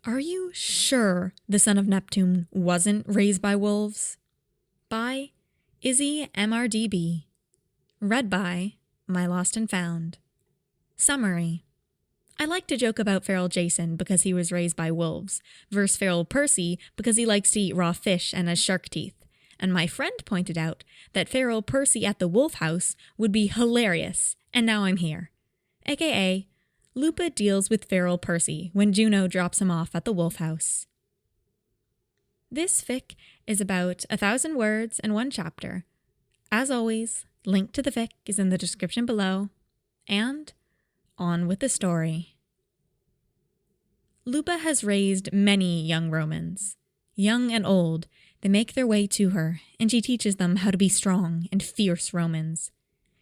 Are you sure the son of Neptune wasn't raised by wolves? By IzzyMRDB. Read by My Lost and Found. Summary. I like to joke about Feral Jason because he was raised by wolves, versus Feral Percy because he likes to eat raw fish and has shark teeth. And my friend pointed out that Feral Percy at the wolfhouse would be hilarious, and now I'm here. AKA, Lupa deals with Feral Percy when Juno drops him off at the wolfhouse. This fic is about 1,000 words and 1 chapter. As always, link to the fic is in the description below. And on with the story. Lupa has raised many young Romans. Young and old, they make their way to her, and she teaches them how to be strong and fierce Romans.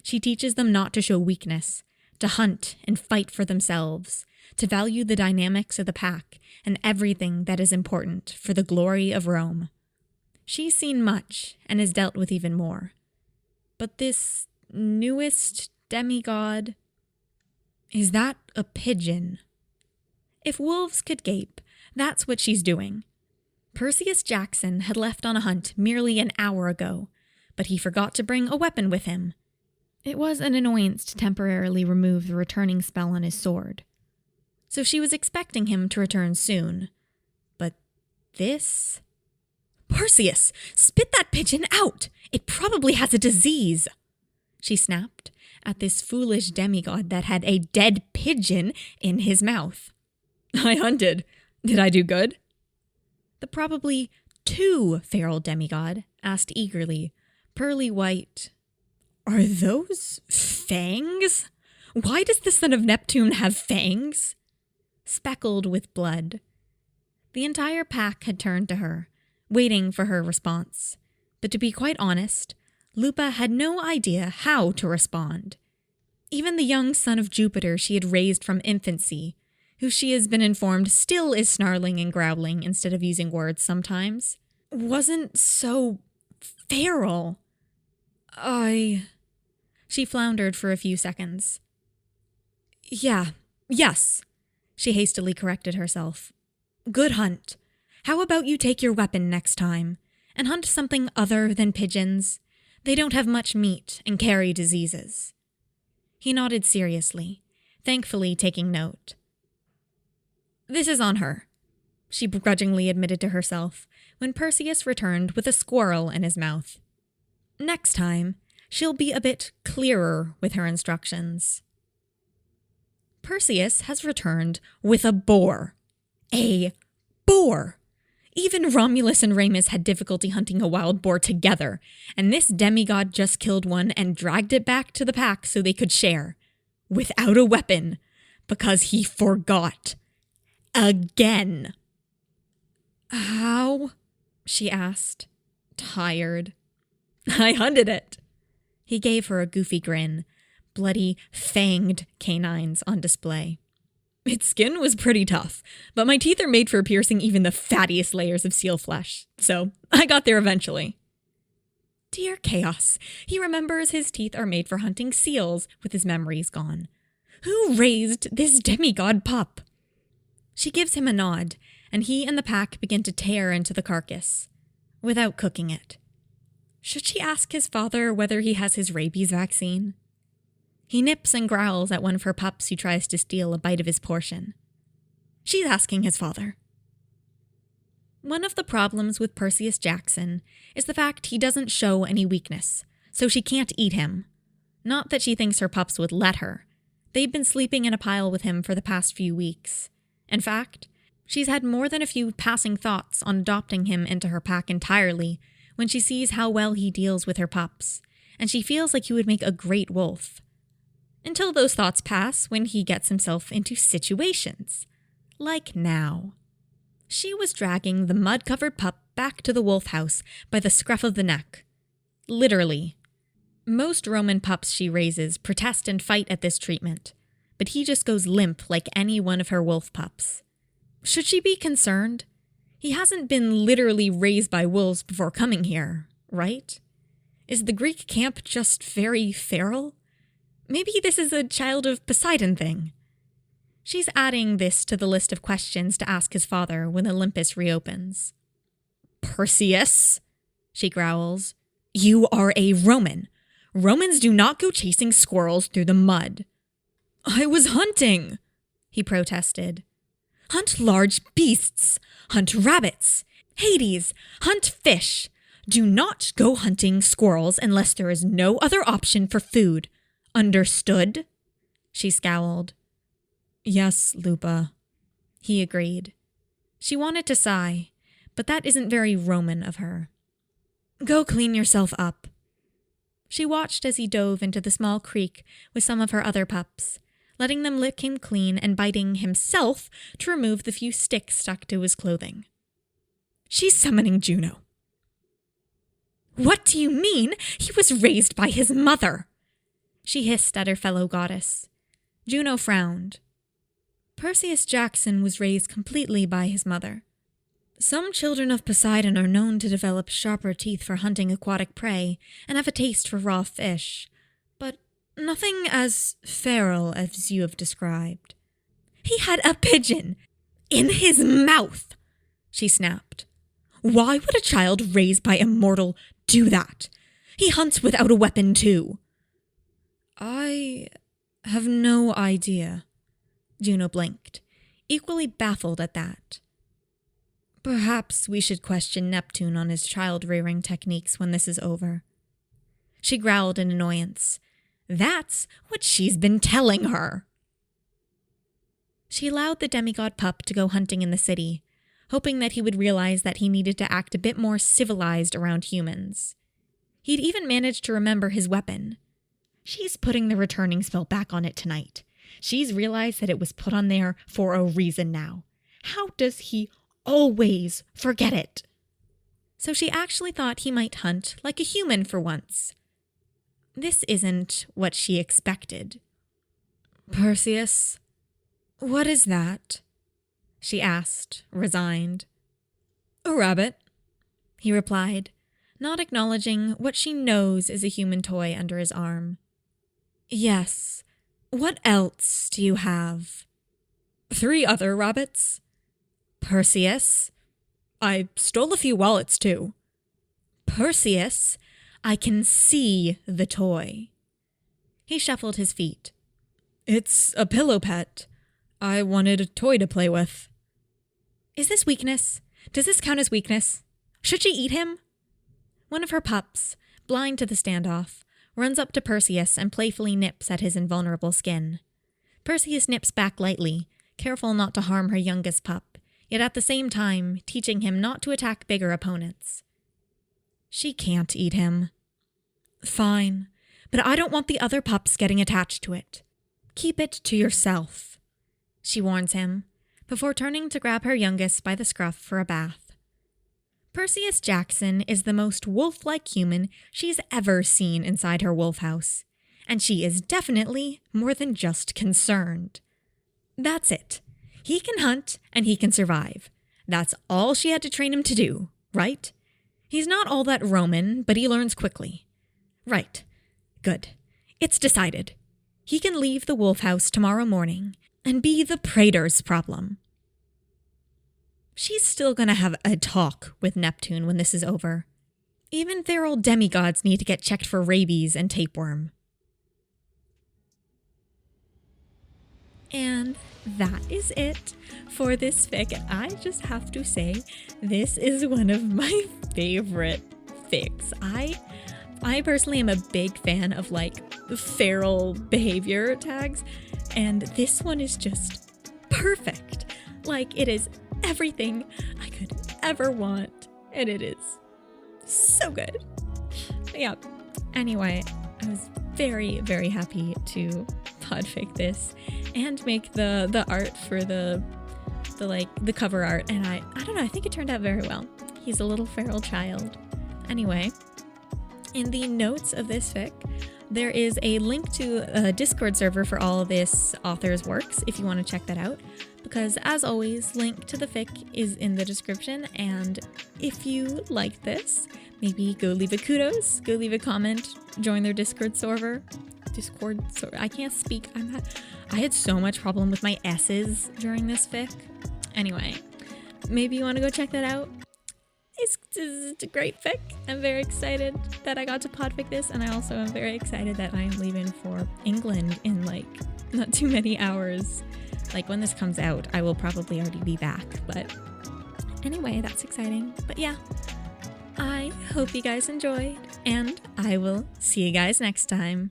She teaches them not to show weakness, to hunt and fight for themselves, to value the dynamics of the pack and everything that is important for the glory of Rome. She's seen much and has dealt with even more. But this newest demigod, is that a pigeon? If wolves could gape, that's what she's doing. PERCY Jackson had left on a hunt merely an hour ago, but he forgot to bring a weapon with him. It was an annoyance to temporarily remove the returning spell on his sword. So she was expecting him to return soon. But this? Perseus, spit that pigeon out! It probably has a disease! She snapped at this foolish demigod that had a dead pigeon in his mouth. I hunted. Did I do good? The probably too feral demigod asked eagerly, pearly white, "Are those fangs? Why does the son of Neptune have fangs?" Speckled with blood. The entire pack had turned to her, waiting for her response. But to be quite honest, Lupa had no idea how to respond. Even the young son of Jupiter she had raised from infancy, who she has been informed still is snarling and growling instead of using words sometimes, wasn't so feral. She floundered for a few seconds. Yes, she hastily corrected herself. Good hunt. How about you take your weapon next time, and hunt something other than pigeons? They don't have much meat and carry diseases. He nodded seriously, thankfully taking note. This is on her, she begrudgingly admitted to herself when Perseus returned with a squirrel in his mouth. Next time, she'll be a bit clearer with her instructions. Perseus has returned with a boar. A boar! Even Romulus and Remus had difficulty hunting a wild boar together, and this demigod just killed one and dragged it back to the pack so they could share. Without a weapon, because he forgot. Again. How? She asked, tired. I hunted it. He gave her a goofy grin, bloody, fanged canines on display. Its skin was pretty tough, but my teeth are made for piercing even the fattiest layers of seal flesh, so I got there eventually. Dear Chaos, he remembers his teeth are made for hunting seals with his memories gone. Who raised this demigod pup? She gives him a nod, and he and the pack begin to tear into the carcass, without cooking it. Should she ask his father whether he has his rabies vaccine? He nips and growls at one of her pups who tries to steal a bite of his portion. She's asking his father. One of the problems with PERCY Jackson is the fact he doesn't show any weakness, so she can't eat him. Not that she thinks her pups would let her. They've been sleeping in a pile with him for the past few weeks. In fact, she's had more than a few passing thoughts on adopting him into her pack entirely when she sees how well he deals with her pups, and she feels like he would make a great wolf. Until those thoughts pass when he gets himself into situations. Like now. She was dragging the mud-covered pup back to the wolf house by the scruff of the neck. Literally. Most Roman pups she raises protest and fight at this treatment, but he just goes limp like any one of her wolf pups. Should she be concerned? He hasn't been literally raised by wolves before coming here, right? Is the Greek camp just very feral? Maybe this is a child of Poseidon thing. She's adding this to the list of questions to ask his father when Olympus reopens. "Perseus," she growls, "you are a Roman. Romans do not go chasing squirrels through the mud." "I was hunting," he protested. "Hunt large beasts. Hunt rabbits. Hades, hunt fish. Do not go hunting squirrels unless there is no other option for food. Understood?" She scowled. "Yes, Lupa," he agreed. She wanted to sigh, but that isn't very Roman of her. "Go clean yourself up." She watched as he dove into the small creek with some of her other pups, letting them lick him clean and biting himself to remove the few sticks stuck to his clothing. "She's summoning Juno." "What do you mean? He was raised by his mother," she hissed at her fellow goddess. Juno frowned. "Percy Jackson was raised completely by his mother. Some children of Poseidon are known to develop sharper teeth for hunting aquatic prey and have a taste for raw fish, but nothing as feral as you have described." "He had a pigeon in his mouth," she snapped. "Why would a child raised by a mortal do that? He hunts without a weapon too." "I have no idea." Juno blinked, equally baffled at that. "Perhaps we should question Neptune on his child-rearing techniques when this is over." She growled in annoyance. "That's what she's been telling her." She allowed the demigod pup to go hunting in the city, hoping that he would realize that he needed to act a bit more civilized around humans. He'd even managed to remember his weapon. She's putting the returning spell back on it tonight. She's realized that it was put on there for a reason now. How does he always forget it? So she actually thought he might hunt like a human for once. This isn't what she expected. "Perseus, what is that?" she asked, resigned. "A rabbit," he replied, not acknowledging what she knows is a human toy under his arm. "Yes. What else do you have?" "3 other rabbits." "Perseus, I stole a few wallets too." "Perseus, I can see the toy." He shuffled his feet. "It's a pillow pet. I wanted a toy to play with." "Is this weakness? Does this count as weakness? Should she eat him?" One of her pups, blind to the standoff, runs up to Perseus and playfully nips at his invulnerable skin. Perseus nips back lightly, careful not to harm her youngest pup, yet at the same time teaching him not to attack bigger opponents. "She can't eat him." "Fine, but I don't want the other pups getting attached to it. Keep it to yourself," she warns him, before turning to grab her youngest by the scruff for a bath. Percy Jackson is the most wolf-like human she's ever seen inside her wolfhouse, and she is definitely more than just concerned. That's it. He can hunt and he can survive. That's all she had to train him to do, right? He's not all that Roman, but he learns quickly. Right. Good. It's decided. He can leave the wolfhouse tomorrow morning and be the praetor's problem. She's still gonna have a talk with Neptune when this is over. Even feral demigods need to get checked for rabies and tapeworm. And that is it for this fic. I just have to say, this is one of my favorite fics. I personally am a big fan of feral behavior tags, and this one is just perfect. It is everything I could ever want, and it is so good. But yeah, anyway, I was very, very happy to podfic this and make the art for the cover art, and I don't know, I think it turned out very well. He's a little feral child. Anyway, in the notes of this fic, there is a link to a Discord server for all of this author's works if you want to check that out, because as always, link to the fic is in the description. And if you like this, maybe go leave a kudos, go leave a comment, join their Discord server. Discord. So I can't speak. I had so much problem with my S's during this fic. Anyway, maybe you want to go check that out. It's a great fic. I'm very excited that I got to podfic this, and I also am very excited that I am leaving for England in like not too many hours. Like when this comes out, I will probably already be back, but anyway, that's exciting. But yeah, I hope you guys enjoyed, and I will see you guys next time.